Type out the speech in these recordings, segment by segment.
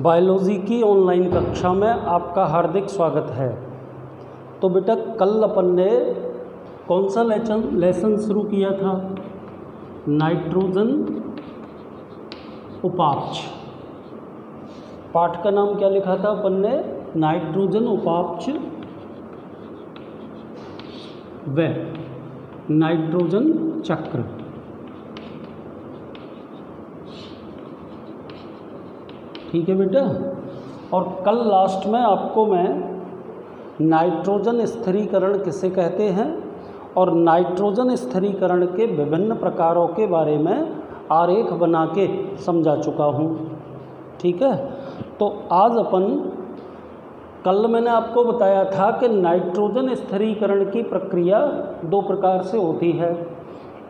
Biology की online कक्षा में आपका हार्दिक स्वागत है। तो बेटा कल अपन ने कौन सा लेसन शुरू किया था? नाइट्रोजन उपापच। पाठ का नाम क्या लिखा था अपन ने? नाइट्रोजन उपापच व नाइट्रोजन चक्र। ठीक है बेटा। और कल लास्ट में आपको मैं नाइट्रोजन स्थिरीकरण किसे कहते हैं और नाइट्रोजन स्थिरीकरण के विभिन्न प्रकारों के बारे में आरेख बना के समझा चुका हूँ। ठीक है। तो आज अपन कल मैंने आपको बताया था कि नाइट्रोजन स्थिरीकरण की प्रक्रिया दो प्रकार से होती है।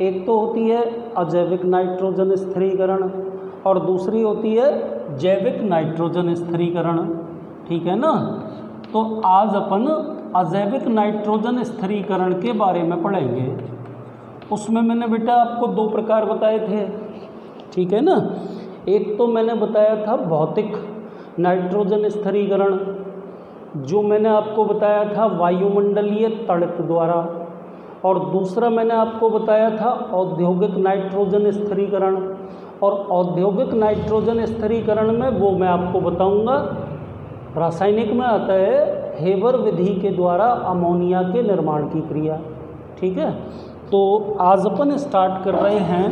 एक तो होती है अजैविक नाइट्रोजन स्थिरीकरण और दूसरी होती है जैविक नाइट्रोजन स्थिरीकरण। ठीक है ना। तो आज अपन अजैविक नाइट्रोजन स्थिरीकरण के बारे में पढ़ेंगे। उसमें मैंने बेटा आपको दो प्रकार बताए थे। ठीक है ना। एक तो मैंने बताया था भौतिक नाइट्रोजन स्थिरीकरण, जो मैंने आपको बताया था वायुमंडलीय तड़ित द्वारा, और दूसरा मैंने आपको बताया था औद्योगिक नाइट्रोजन स्थिरीकरण। और औद्योगिक नाइट्रोजन स्थिरीकरण में वो मैं आपको बताऊंगा, रासायनिक में आता है हेबर विधि के द्वारा अमोनिया के निर्माण की क्रिया। ठीक है। तो आज अपन स्टार्ट कर रहे हैं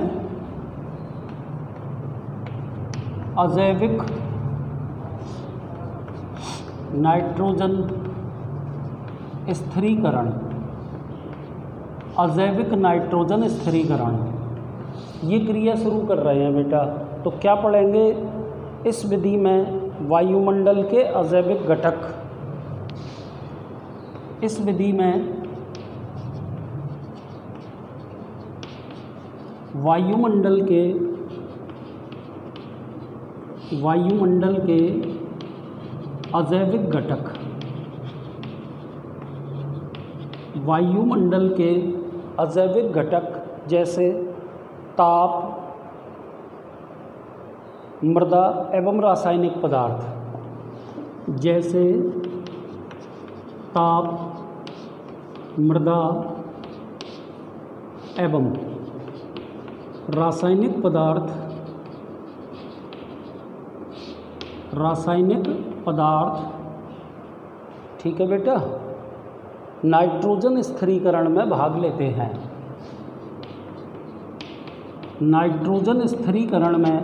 अजैविक नाइट्रोजन स्थिरीकरण। अजैविक नाइट्रोजन स्थिरीकरण ये क्रिया शुरू कर रहे हैं बेटा। तो क्या पढ़ेंगे इस विधि में? वायुमंडल के अजैविक घटक। इस विधि में वायुमंडल के अजैविक घटक, वायुमंडल के अजैविक घटक जैसे ताप, मृदा एवं रासायनिक पदार्थ, जैसे ताप, मृदा एवं रासायनिक पदार्थ। ठीक है बेटा। नाइट्रोजन स्थिरीकरण में भाग लेते हैं। नाइट्रोजन स्थिरीकरण में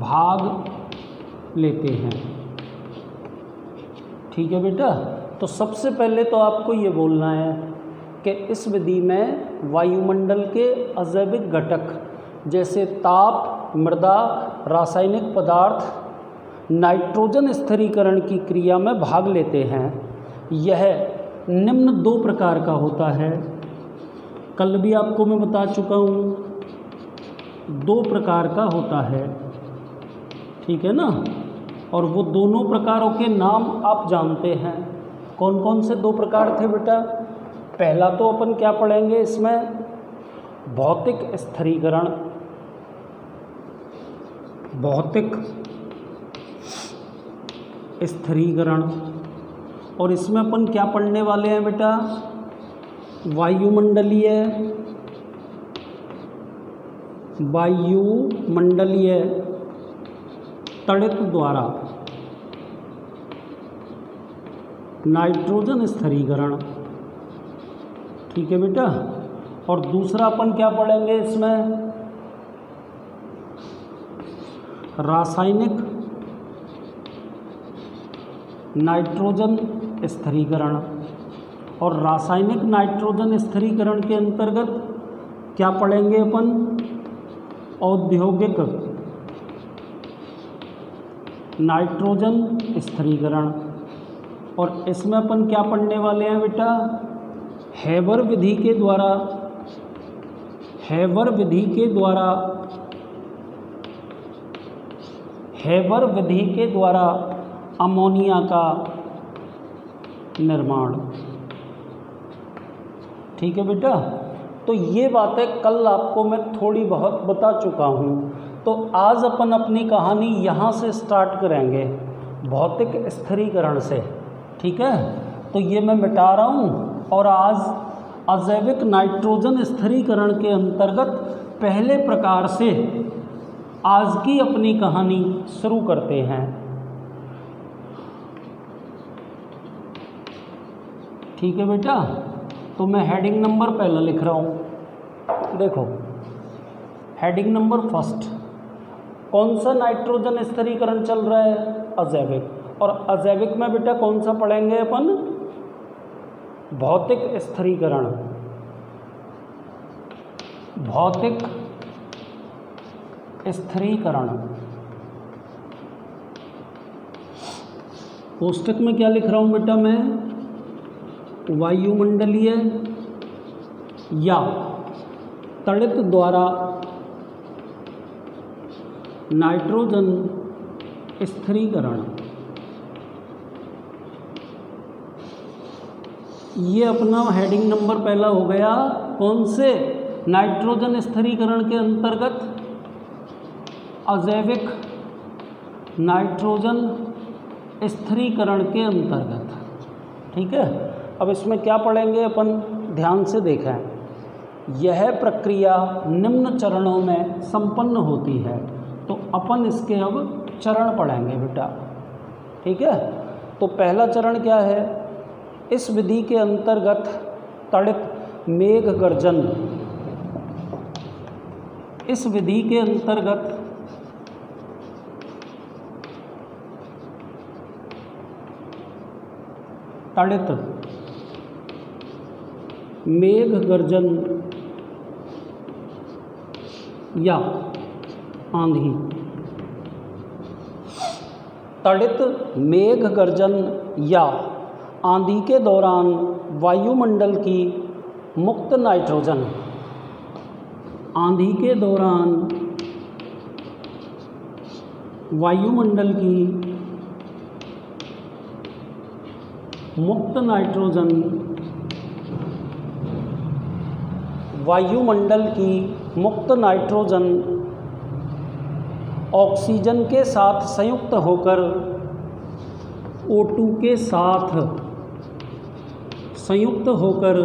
भाग लेते हैं। ठीक है बेटा। तो सबसे पहले तो आपको ये बोलना है कि इस विधि में वायुमंडल के अजैविक घटक जैसे ताप, मृदा, रासायनिक पदार्थ नाइट्रोजन स्थिरीकरण की क्रिया में भाग लेते हैं। यह निम्न दो प्रकार का होता है। कल भी आपको मैं बता चुका हूँ, दो प्रकार का होता है। ठीक है ना। और वो दोनों प्रकारों के नाम आप जानते हैं। कौन कौन से दो प्रकार थे बेटा? पहला तो अपन क्या पढ़ेंगे इसमें? भौतिक स्थिरीकरण। भौतिक स्थिरीकरण। और इसमें अपन क्या पढ़ने वाले हैं बेटा? वायुमंडलीय तड़ित द्वारा नाइट्रोजन स्थिरीकरण। ठीक है बेटा। और दूसरा अपन क्या पढ़ेंगे इसमें? रासायनिक नाइट्रोजन स्थिरीकरण। और रासायनिक नाइट्रोजन स्थिरीकरण के अंतर्गत क्या पढ़ेंगे अपन? औद्योगिक नाइट्रोजन स्थिरीकरण। और इसमें अपन क्या पढ़ने वाले हैं बेटा? हेबर विधि के द्वारा अमोनिया का निर्माण। ठीक है बेटा। तो ये बातें कल आपको मैं थोड़ी बहुत बता चुका हूँ। तो आज अपन अपनी कहानी यहाँ से स्टार्ट करेंगे, भौतिक स्थिरीकरण से। ठीक है, तो ये मैं मिटा रहा हूँ और आज अजैविक नाइट्रोजन स्थिरीकरण के अंतर्गत पहले प्रकार से आज की अपनी कहानी शुरू करते हैं। ठीक है बेटा, तो मैं हेडिंग नंबर पहला लिख रहा हूँ। देखो, हेडिंग नंबर फर्स्ट, कौन सा नाइट्रोजन स्थिरीकरण चल रहा है? अजैविक। और अजैविक में बेटा कौन सा पढ़ेंगे अपन? भौतिक स्थिरीकरण। भौतिक स्थिरीकरण। कोष्टक में क्या लिख रहा हूँ बेटा मैं? वायुमंडलीय या तड़ित द्वारा नाइट्रोजन स्थिरीकरण। ये अपना हेडिंग नंबर पहला हो गया। कौन से? नाइट्रोजन स्थिरीकरण के अंतर्गत अजैविक नाइट्रोजन स्थिरीकरण के अंतर्गत। ठीक है, अब इसमें क्या पढ़ेंगे अपन? ध्यान से देखें। यह प्रक्रिया निम्न चरणों में संपन्न होती है। तो अपन इसके अब चरण पढ़ेंगे बेटा। ठीक है, तो पहला चरण क्या है? इस विधि के अंतर्गत तड़ित मेघ गर्जन। इस विधि के अंतर्गत तड़ित मेघ गर्जन या आंधी। तड़ित मेघ गर्जन या आंधी के दौरान वायुमंडल की मुक्त नाइट्रोजन। आंधी के दौरान वायुमंडल की मुक्त नाइट्रोजन। वायुमंडल की मुक्त नाइट्रोजन ऑक्सीजन के साथ संयुक्त होकर O2 के साथ संयुक्त होकर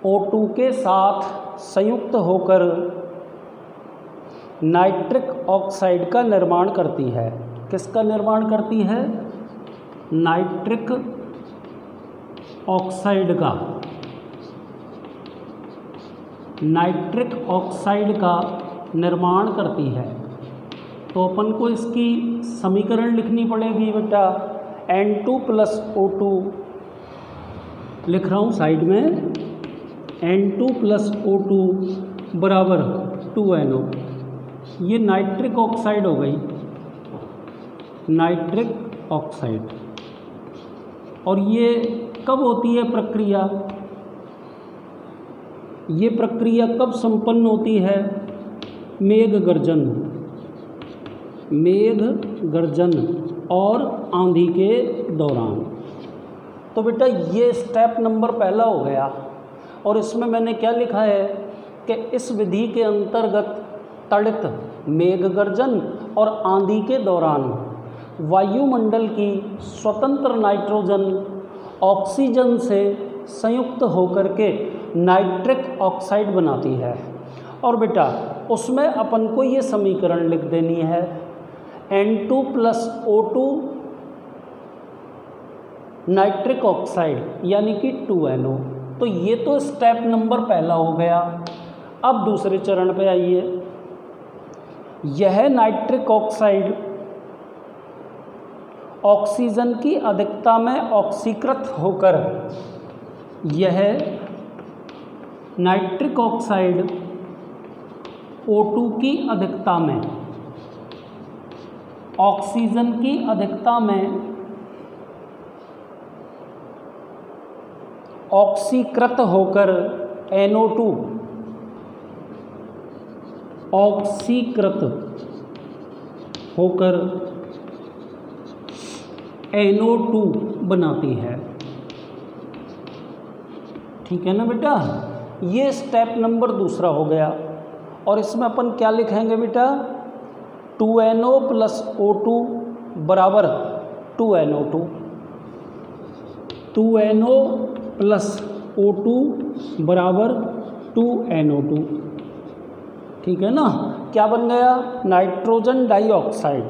O2 के साथ संयुक्त होकर नाइट्रिक ऑक्साइड का निर्माण करती है। किसका निर्माण करती है? नाइट्रिक ऑक्साइड का। नाइट्रिक ऑक्साइड का निर्माण करती है। तो अपन को इसकी समीकरण लिखनी पड़ेगी बेटा। N2 + O2 लिख रहा हूँ साइड में। N2 + O2 बराबर 2NO। ये नाइट्रिक ऑक्साइड हो गई, नाइट्रिक ऑक्साइड। और ये कब होती है प्रक्रिया? ये प्रक्रिया कब संपन्न होती है? मेघ गर्जन। मेघ गर्जन और आंधी के दौरान। तो बेटा ये स्टेप नंबर पहला हो गया। और इसमें मैंने क्या लिखा है कि इस विधि के अंतर्गत तड़ित मेघ गर्जन और आंधी के दौरान वायुमंडल की स्वतंत्र नाइट्रोजन ऑक्सीजन से संयुक्त होकर के नाइट्रिक ऑक्साइड बनाती है। और बेटा उसमें अपन को ये समीकरण लिख देनी है। N2 + O2 नाइट्रिक ऑक्साइड यानी कि 2NO। तो ये तो स्टेप नंबर पहला हो गया। अब दूसरे चरण पे आइए। यह नाइट्रिक ऑक्साइड ऑक्सीजन की अधिकता में ऑक्सीकृत होकर, यह नाइट्रिक ऑक्साइड O2 की अधिकता में, ऑक्सीजन की अधिकता में ऑक्सीकृत होकर NO2, ऑक्सीकृत होकर NO2 बनाती है। ठीक है ना बेटा? ये स्टेप नंबर दूसरा हो गया। और इसमें अपन क्या लिखेंगे बेटा, 2NO + O2 बराबर 2NO2, 2NO + O2 बराबर 2NO2। ठीक है ना। क्या बन गया, नाइट्रोजन डाइऑक्साइड।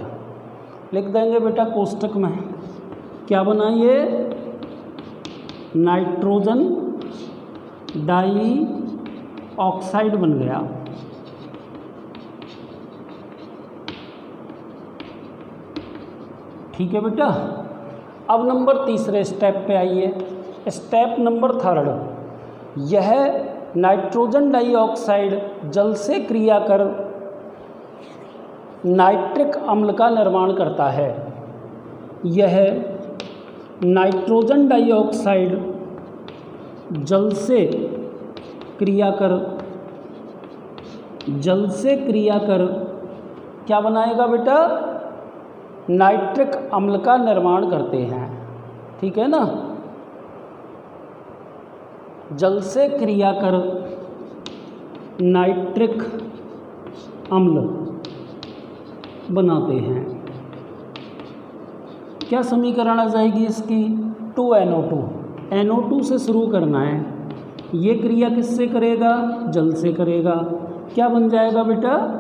लिख देंगे बेटा कोष्टक में, क्या बना ये, नाइट्रोजन डाइऑक्साइड बन गया। ठीक है बेटा। अब नंबर तीसरे स्टेप पे आइए, स्टेप नंबर 3। यह नाइट्रोजन डाइऑक्साइड जल से क्रिया कर नाइट्रिक अम्ल का निर्माण करता है। यह नाइट्रोजन डाइऑक्साइड जल से क्रिया कर क्या बनाएगा बेटा, नाइट्रिक अम्ल का निर्माण करते हैं। ठीक है ना। जल से क्रिया कर नाइट्रिक अम्ल बनाते हैं। क्या समीकरण आ जाएगी इसकी, 2NO2। NO2 से शुरू करना है। ये क्रिया किससे करेगा, जल से करेगा। क्या बन जाएगा बेटा,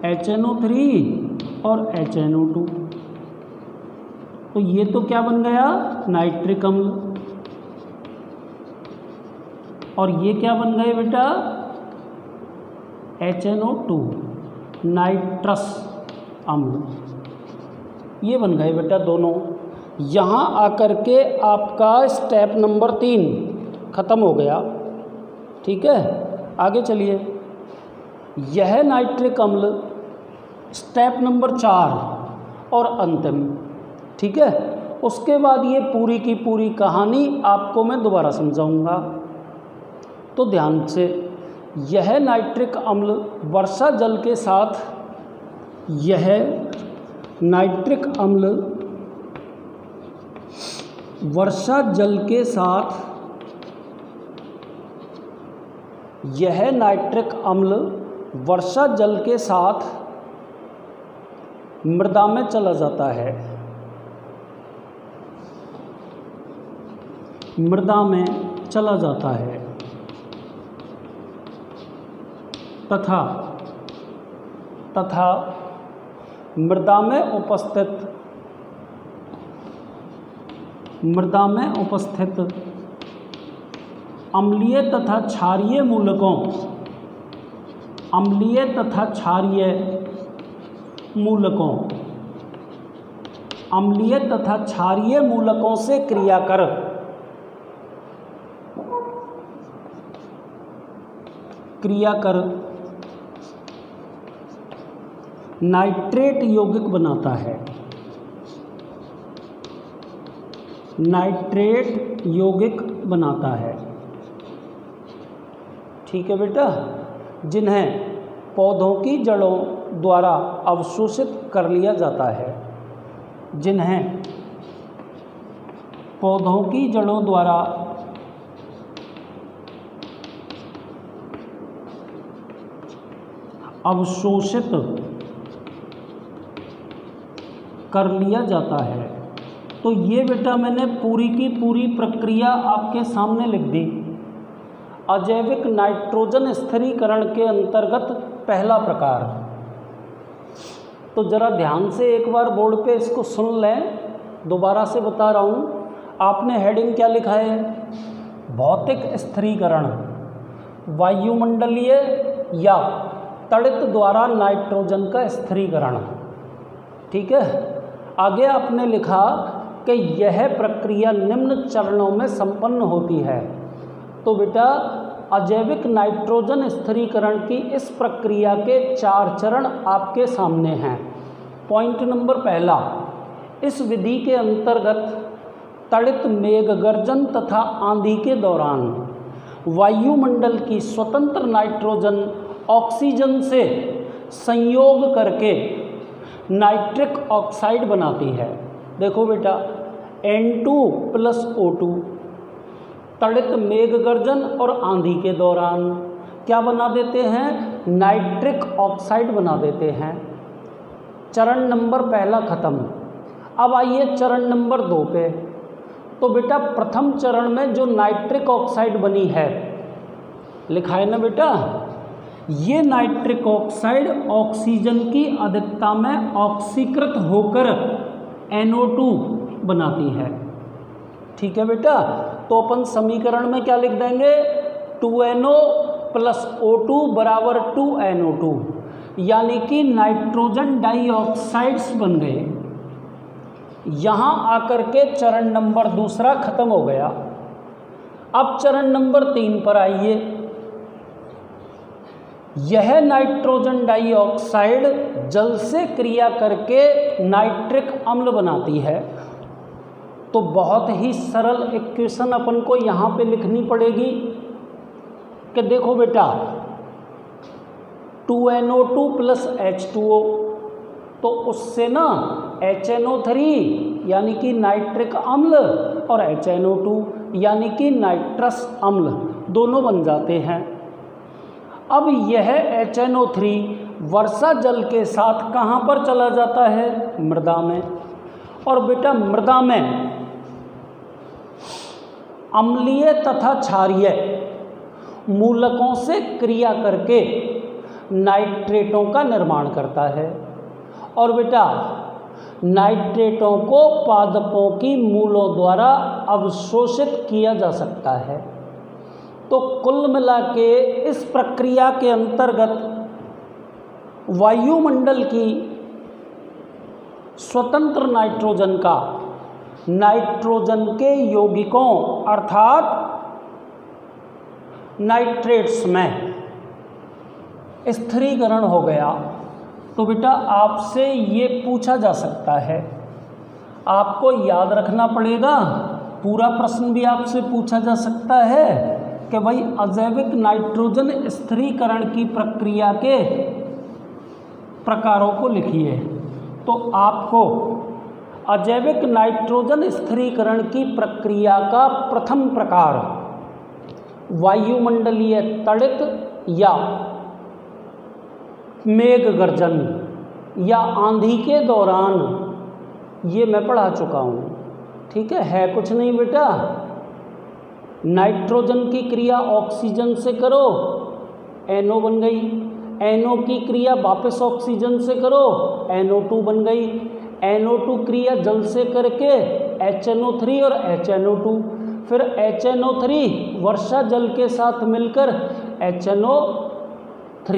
HNO3 और HNO2। तो ये तो क्या बन गया, नाइट्रिक अम्ल। और ये क्या बन गए बेटा, HNO2, नाइट्रस अम्ल। ये बन गए बेटा दोनों। यहाँ आकर के आपका स्टेप नंबर 3 खत्म हो गया। ठीक है, आगे चलिए। यह नाइट्रिक अम्ल स्टेप नंबर 4 और अंतिम। ठीक है, उसके बाद ये पूरी की पूरी कहानी आपको मैं दोबारा समझाऊंगा, तो ध्यान से। यह नाइट्रिक अम्ल वर्षा जल के साथ, यह नाइट्रिक अम्ल वर्षा जल के साथ, यह नाइट्रिक अम्ल वर्षा जल के साथ मृदा में चला जाता है, मृदा में चला जाता है तथा मृदा में उपस्थित अम्लीय तथा क्षारीय मूलकों से क्रिया कर नाइट्रेट यौगिक बनाता है, नाइट्रेट यौगिक बनाता है। ठीक है बेटा। जिन्हें पौधों की जड़ों द्वारा अवशोषित कर लिया जाता है, जिन्हें पौधों की जड़ों द्वारा अवशोषित कर लिया जाता है। तो ये बेटा मैंने पूरी की पूरी प्रक्रिया आपके सामने लिख दी। अजैविक नाइट्रोजन स्थिरीकरण के अंतर्गत पहला प्रकार। तो ज़रा ध्यान से एक बार बोर्ड पे इसको सुन लें, दोबारा से बता रहा हूँ। आपने हेडिंग क्या लिखा है, भौतिक स्थिरीकरण, वायुमंडलीय या तड़ित द्वारा नाइट्रोजन का स्थिरीकरण। ठीक है। आगे आपने लिखा कि यह प्रक्रिया निम्न चरणों में संपन्न होती है। तो बेटा अजैविक नाइट्रोजन स्थिरीकरण की इस प्रक्रिया के 4 चरण आपके सामने हैं। पॉइंट नंबर पहला, इस विधि के अंतर्गत तड़ित मेघगर्जन तथा आंधी के दौरान वायुमंडल की स्वतंत्र नाइट्रोजन ऑक्सीजन से संयोग करके नाइट्रिक ऑक्साइड बनाती है। देखो बेटा, N2 + O2 तड़ित मेघ गर्जन और आंधी के दौरान क्या बना देते हैं, नाइट्रिक ऑक्साइड बना देते हैं। चरण नंबर पहला खत्म। अब आइए चरण नंबर 2 पे। तो बेटा प्रथम चरण में जो नाइट्रिक ऑक्साइड बनी है, लिखा है ना बेटा, ये नाइट्रिक ऑक्साइड ऑक्सीजन की अधिकता में ऑक्सीकृत होकर NO2 बनाती है। ठीक है बेटा, तो अपन समीकरण में क्या लिख देंगे, 2NO + O2 = 2NO2, यानी कि नाइट्रोजन डाइऑक्साइड्स बन गए। यहाँ आकर के चरण नंबर 2 खत्म हो गया। अब चरण नंबर 3 पर आइए। यह नाइट्रोजन डाइऑक्साइड जल से क्रिया करके नाइट्रिक अम्ल बनाती है। तो बहुत ही सरल इक्वेशन अपन को यहाँ पे लिखनी पड़ेगी कि देखो बेटा 2NO2 + H2O, तो उससे ना HNO3 यानी कि नाइट्रिक अम्ल और HNO2 यानी कि नाइट्रस अम्ल दोनों बन जाते हैं। अब यह HNO3 वर्षा जल के साथ कहाँ पर चला जाता है, मृदा में। और बेटा मृदा में अम्लीय तथा क्षारीय मूलकों से क्रिया करके नाइट्रेटों का निर्माण करता है। और बेटा नाइट्रेटों को पादपों की मूलों द्वारा अवशोषित किया जा सकता है। तो कुल मिला के इस प्रक्रिया के अंतर्गत वायुमंडल की स्वतंत्र नाइट्रोजन का नाइट्रोजन के यौगिकों अर्थात नाइट्रेट्स में स्थिरीकरण हो गया। तो बेटा आपसे ये पूछा जा सकता है, आपको याद रखना पड़ेगा, पूरा प्रश्न भी आपसे पूछा जा सकता है कि भाई अजैविक नाइट्रोजन स्थिरीकरण की प्रक्रिया के प्रकारों को लिखिए। तो आपको अजैविक नाइट्रोजन स्थिरीकरण की प्रक्रिया का प्रथम प्रकार वायुमंडलीय तड़ित या मेघ गर्जन या आंधी के दौरान, ये मैं पढ़ा चुका हूँ। ठीक है कुछ नहीं बेटा, नाइट्रोजन की क्रिया ऑक्सीजन से करो NO बन गई, NO की क्रिया वापस ऑक्सीजन से करो NO2 बन गई, NO2 क्रिया जल से करके HNO3 और HNO2, फिर HNO3 वर्षा जल के साथ मिलकर HNO3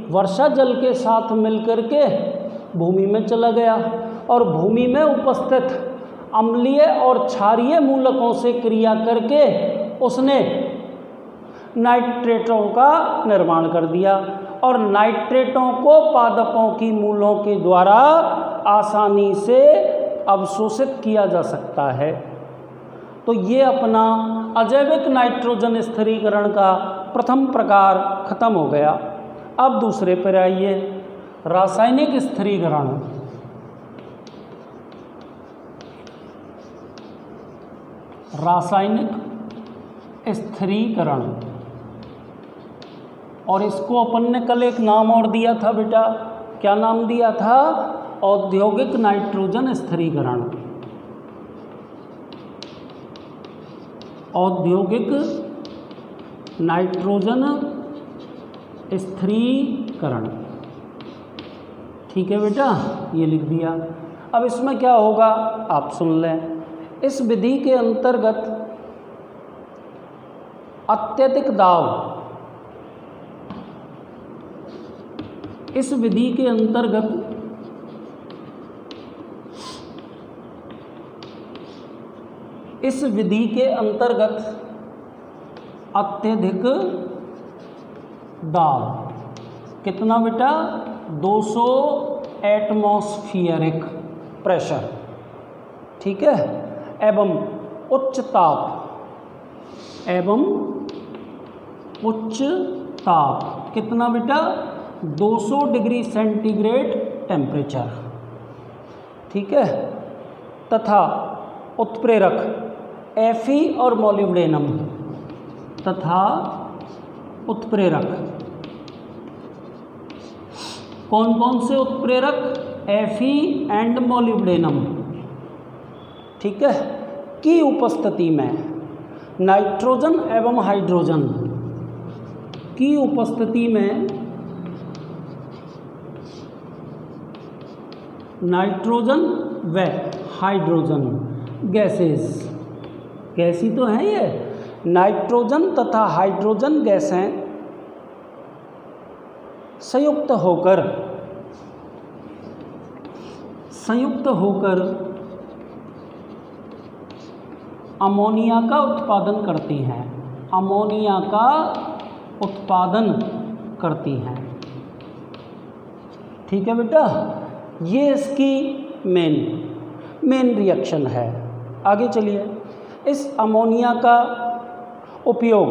वर्षा जल के साथ मिलकर के भूमि में चला गया और भूमि में उपस्थित अम्लीय और क्षारीय मूलकों से क्रिया करके उसने नाइट्रेटों का निर्माण कर दिया और नाइट्रेटों को पादपों की मूलों के द्वारा आसानी से अवशोषित किया जा सकता है। तो ये अपना अजैविक नाइट्रोजन स्थिरीकरण का प्रथम प्रकार खत्म हो गया। अब दूसरे पर आइए, रासायनिक स्थिरीकरण। रासायनिक स्थिरीकरण, और इसको अपन ने कल एक नाम और दिया था बेटा, क्या नाम दिया था, औद्योगिक नाइट्रोजन स्थिरीकरण। औद्योगिक नाइट्रोजन स्थिरीकरण। ठीक है बेटा, ये लिख दिया। अब इसमें क्या होगा आप सुन लें। इस विधि के अंतर्गत अत्यधिक दाब, इस विधि के अंतर्गत अत्यधिक दाब, कितना बेटा, 200 एटमॉस्फियरिक प्रेशर, ठीक है, एवं उच्च ताप, कितना बेटा, 200 डिग्री सेंटीग्रेड टेम्परेचर, ठीक है, तथा उत्प्रेरक Fe और मोलिब्डेनम तथा उत्प्रेरक। कौन कौन से उत्प्रेरक? Fe एंड मोलिब्डेनम, ठीक है, की उपस्थिति में नाइट्रोजन एवं हाइड्रोजन की उपस्थिति में नाइट्रोजन व हाइड्रोजन गैसेस, गैसी तो हैं ये, नाइट्रोजन तथा हाइड्रोजन गैसें संयुक्त होकर अमोनिया का उत्पादन करती हैं, अमोनिया का उत्पादन करती हैं। ठीक है बेटा, ये इसकी मेन रिएक्शन है। आगे चलिए, इस अमोनिया का उपयोग,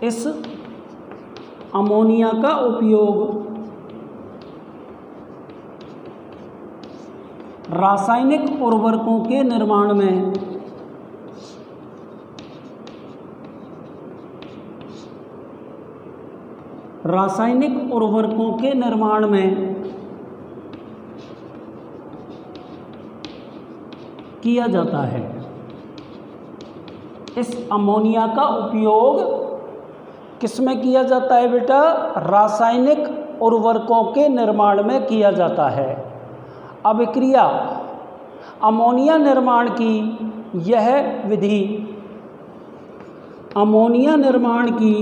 इस अमोनिया का उपयोग रासायनिक उर्वरकों के निर्माण में, रासायनिक उर्वरकों के निर्माण में किया जाता है। इस अमोनिया का उपयोग किस में किया जाता है बेटा? रासायनिक उर्वरकों के निर्माण में किया जाता है। अभिक्रिया अमोनिया निर्माण की यह विधि, अमोनिया निर्माण की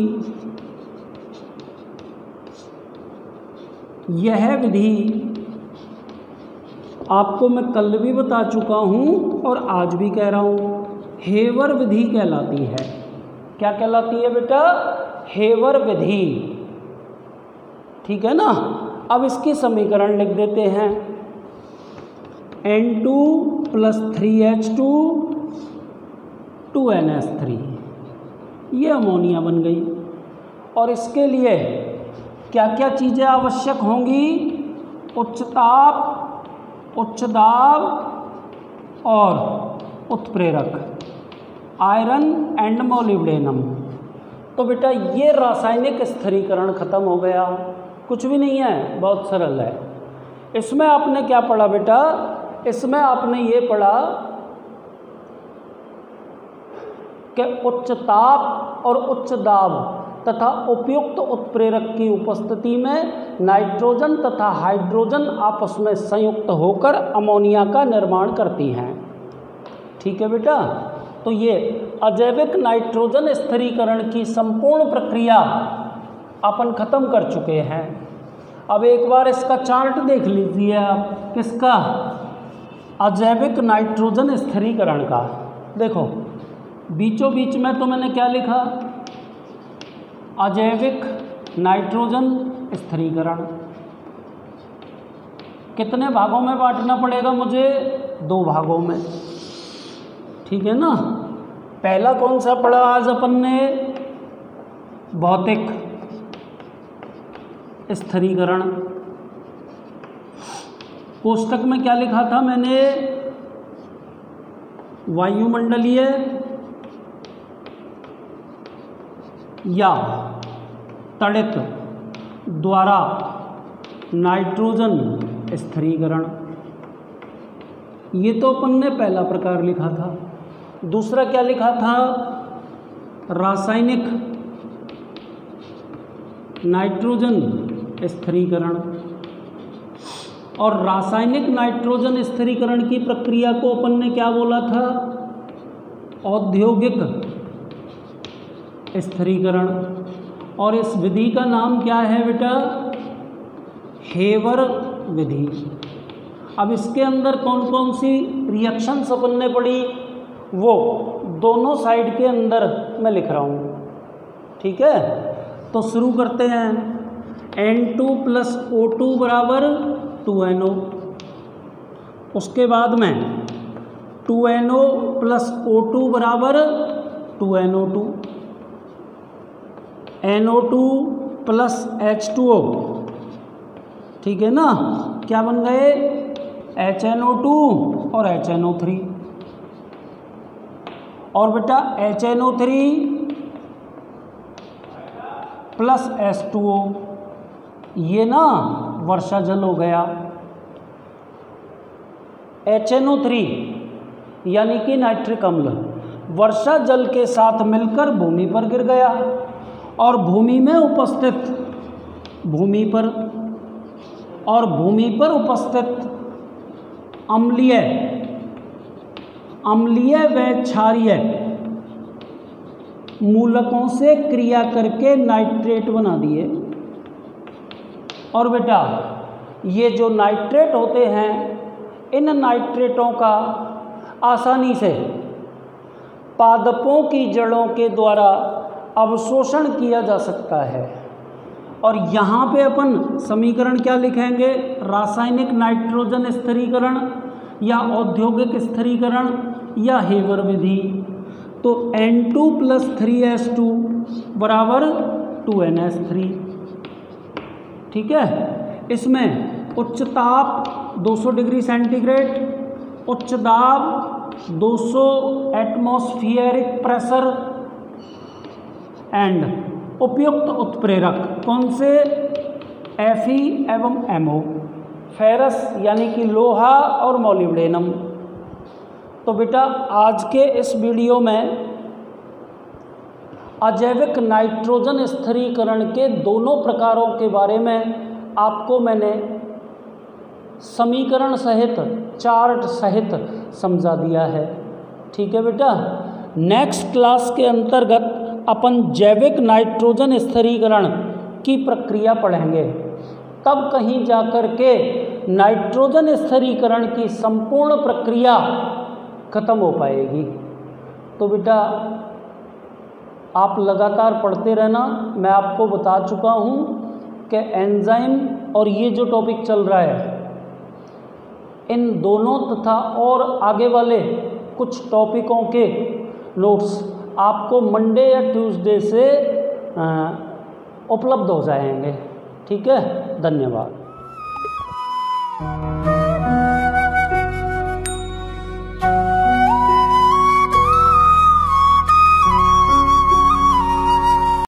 यह विधि आपको मैं कल भी बता चुका हूँ और आज भी कह रहा हूँ, हेवर विधि कहलाती है। क्या कहलाती है बेटा? हेवर विधि। ठीक है ना। अब इसकी समीकरण लिख देते हैं, N2 + 3H2 2NH3, ये अमोनिया बन गई। और इसके लिए क्या क्या चीज़ें आवश्यक होंगी? उच्च ताप, उच्च दाब और उत्प्रेरक, आयरन एंड मोलिब्डेनम। तो बेटा ये रासायनिक स्थिरीकरण खत्म हो गया, कुछ भी नहीं है, बहुत सरल है। इसमें आपने क्या पढ़ा बेटा? इसमें आपने ये पढ़ा कि उच्च ताप और उच्च दाब तथा उपयुक्त उत्प्रेरक की उपस्थिति में नाइट्रोजन तथा हाइड्रोजन आपस में संयुक्त होकर अमोनिया का निर्माण करती हैं। ठीक है बेटा। तो ये अजैविक नाइट्रोजन स्थिरीकरण की संपूर्ण प्रक्रिया अपन खत्म कर चुके हैं। अब एक बार इसका चार्ट देख लीजिए आप, किसका? अजैविक नाइट्रोजन स्थिरीकरण का। देखो बीचों बीच में तो मैंने क्या लिखा? अजैविक नाइट्रोजन स्थिरीकरण। कितने भागों में बांटना पड़ेगा मुझे? 2 भागों में। ठीक है ना। पहला कौन सा पढ़ा आज अपन ने? भौतिक स्थिरीकरण। कोष्टक में क्या लिखा था मैंने? वायुमंडलीय या तड़ित द्वारा नाइट्रोजन स्थिरीकरण। ये तो अपन ने पहला प्रकार लिखा था। दूसरा क्या लिखा था? रासायनिक नाइट्रोजन स्थिरीकरण। और रासायनिक नाइट्रोजन स्थिरीकरण की प्रक्रिया को अपन ने क्या बोला था? औद्योगिक स्थिरीकरण। और इस विधि का नाम क्या है बेटा? हेवर विधि। अब इसके अंदर कौन कौन सी रिएक्शंस अपन ने पढ़ी, वो दोनों साइड के अंदर मैं लिख रहा हूँ। ठीक है, तो शुरू करते हैं। N2 + O2 = 2NO। उसके बाद में 2NO + O2 = 2NO2। NO2 + H2O। ठीक है ना। क्या बन गए? HNO2 और HNO3। और बेटा HNO3 प्लस H2O, ये ना वर्षा जल हो गया। HNO3 यानी कि नाइट्रिक अम्ल वर्षा जल के साथ मिलकर भूमि पर गिर गया और भूमि पर उपस्थित अम्लीय व क्षारीय मूलकों से क्रिया करके नाइट्रेट बना दिए। और बेटा ये जो नाइट्रेट होते हैं, इन नाइट्रेटों का आसानी से पादपों की जड़ों के द्वारा अवशोषण किया जा सकता है। और यहाँ पे अपन समीकरण क्या लिखेंगे? रासायनिक नाइट्रोजन स्थिरीकरण या औद्योगिक स्थिरीकरण या हेबर विधि। तो N2 + 3H2 बराबर 2NH3। ठीक है, इसमें उच्च ताप 200 डिग्री सेंटीग्रेड, उच्च दाब 200 एटमॉस्फेरिक प्रेशर एंड उपयुक्त उत्प्रेरक कौन से? Fe एवं MO, फेरस यानी कि लोहा और मोलिब्डेनम। तो बेटा आज के इस वीडियो में अजैविक नाइट्रोजन स्थिरीकरण के दोनों प्रकारों के बारे में आपको मैंने समीकरण सहित, चार्ट सहित समझा दिया है। ठीक है बेटा, नेक्स्ट क्लास के अंतर्गत अपन जैविक नाइट्रोजन स्थिरीकरण की प्रक्रिया पढ़ेंगे। तब कहीं जाकर के नाइट्रोजन स्थिरीकरण की संपूर्ण प्रक्रिया खत्म हो पाएगी। तो बेटा आप लगातार पढ़ते रहना। मैं आपको बता चुका हूँ कि एंजाइम और ये जो टॉपिक चल रहा है, इन दोनों तथा और आगे वाले कुछ टॉपिकों के नोट्स आपको मंडे या ट्यूसडे से उपलब्ध हो जाएंगे। ठीक है, धन्यवाद।